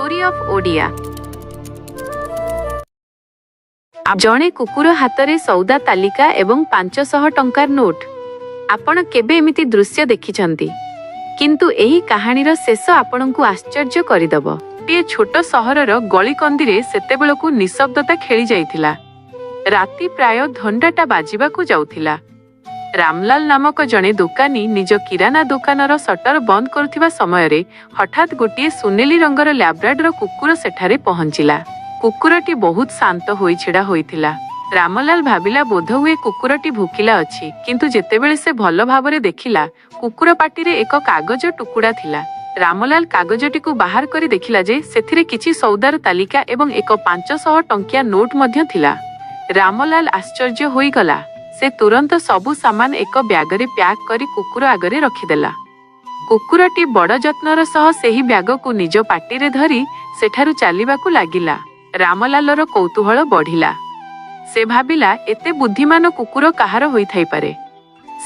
Story of Odia. जणे कुकुर हातरे सौदा तालिका एवं 500 टंकार नोट। आपण केबे एमिति दृश्य देखिछंती, किंतु एही कहानीर शेष आपणकु आश्चर्य करिदब। ये छोट सहरर गलीकंदीरे सेतेबेलकु निशब्दता खेली जाइथिला। राति प्राय घंटाटा बाजिबाकु जाउथिला। रामलाल नामक जणे दुकानी निज किराना दुकानर सटर बंद करुथिबा समयरे हठात गोटिए सुनेली रंगर लैब्राडोर कुकुर सेठारे पहुंचिला। कुकुरटी बहुत शांत होई छिड़ा होइथिला। रामलाल भाबिला बोध हुए कुकुरटी भूखिला अछि, किंतु जेतेबेले से भल भाबरे देखिला कुकुर पाटिरे एक कागज टुकुड़ा थिला। रामलाल कागजटीकु बाहर करी देखिला जे सेथिरे किछि सौदार तालिका एवं एक 500 टंकिया नोट मध्य थिला। रामलाल आश्चर्य होई गला। से तुरंत सबु सामान एक ब्यागरे प्याक करी कुकुर आगरे रखिदेला। कुकुरटी बड़ जत्नर सह सेही ब्यागकु निज पाटिरे धरी सेठारु चालिबाकु लागिला। रामलालर कौतूहल बढ़िला। से भाबिला एते बुद्धिमान कुकुर काहार होइथाइ पारे।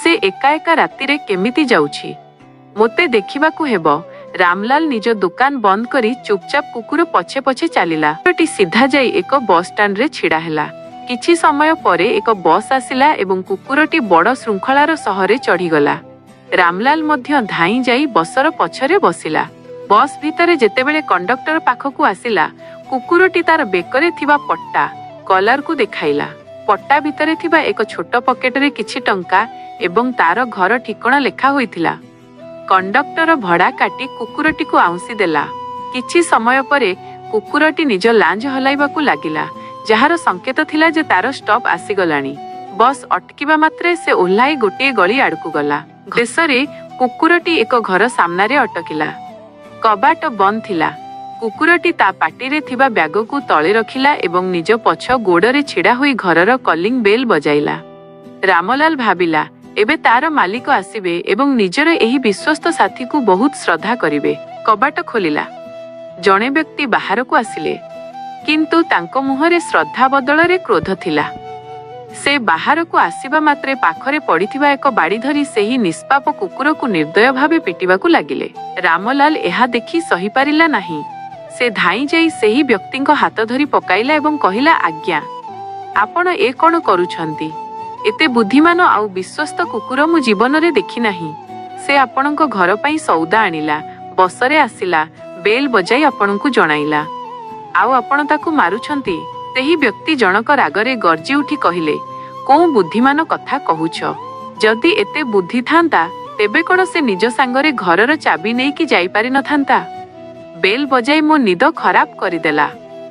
से एका एका रातिरे केमिति जाउछि, मोते देखिबाकु हेबो। रामलाल निज दुकान बंद करी चुपचाप कुकुर पछे पछे चालिला। कुकुरटी सीधा जाई एक बस स्टैंड रे छिड़ा हेला। किछि समय परे एक बस आसिला एवं कुकुरटी बड़ श्रृंखलार सहरे चढ़ीगला। रामलाल मध्य धाई जाई बसर पछरे बसिला। बस भितरे जेतेबेले कंडक्टर पाखकु आसिला, कुकुरटी तार बेकरे थिबा पट्टा कलर को देखाइला। पट्टा भितरे थिबा एक छोट पकेट रे किछि टंका एवं तार घर ठिकणा लेखा होइथिला। कंडक्टर भड़ा काटी कुकुरटी को आउंसी देला। किछि समय परे कुकुरटी निज लांज हलाइबाकु लागिला, जार संकेत थिला जे तार स्टॉप आसीगलानी। बस अटकिबा मात्रे से ओह्लाई गोटे गली आड़कू गला। देशरे कुकुरटी एक घर सामनारे अटकिला। कबाट बंद थिला। कुकुरटी ता पाटिरे थिबा ब्यागकु तळे रखिला एवं निज पछ गोड़रे छिड़ा होई घरर कलिंग बेल बजाइला। रामलाल भाबिला एबे तार मालिक आसिबे एवं निजर एही विश्वस्त साथी को बहुत श्रद्धा करिवे। कबाट खोलिला। जणे व्यक्ति बाहरकु आसिले, किंतु तांको मुहरे श्रद्धा बदलरे क्रोध थिला। से बाहरकु आसिबा मात्रे पाखरे पड़िथिबा एक बाड़ी धरी सेही निष्पाप कुकुरकु निर्दय भावे पिटिबाकु लागिले। रामलाल एहा देखि सही पारिला नाही। से धाई जाई सेही व्यक्तिंको हाथ धरी पकाइला एवं कहिला, आज्ञा आपण ए कोन करूछंती? एते बुद्धिमान आउ विश्वस्त कुकुर मु जीवन रे देखि नाही। से आपणको घर पई सौदा आनिला, बसरे आसिला, बेल बजाई आपणको जणाइला, आउ आपण ताकू मारुछंती। सेही व्यक्ति जनक रागरे गर्जी उठी कहिले, कोउ बुद्धिमान कथा कहुछ? जदि एते बुद्धि थांता तेबे कोन से निज सांगरे घरर चाबी नेई कि जाई पारि न थांता? बेल बजाई मो निद खराब करिदेला।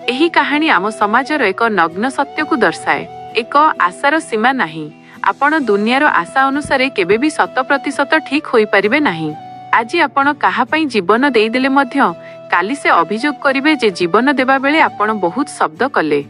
एही कहानी आम समाजर एक नग्न सत्य को दर्शाए। एक आशार सीमा नाही। आपण दुनियार आशा अनुसारे केबे भी 100% ठीक होई परिबे नाही। आज आपण काहा पई जीवन देई देले मध्य काली से अभियोग करिवे जे जीवन देबा बेले आपण बहुत शब्द कले।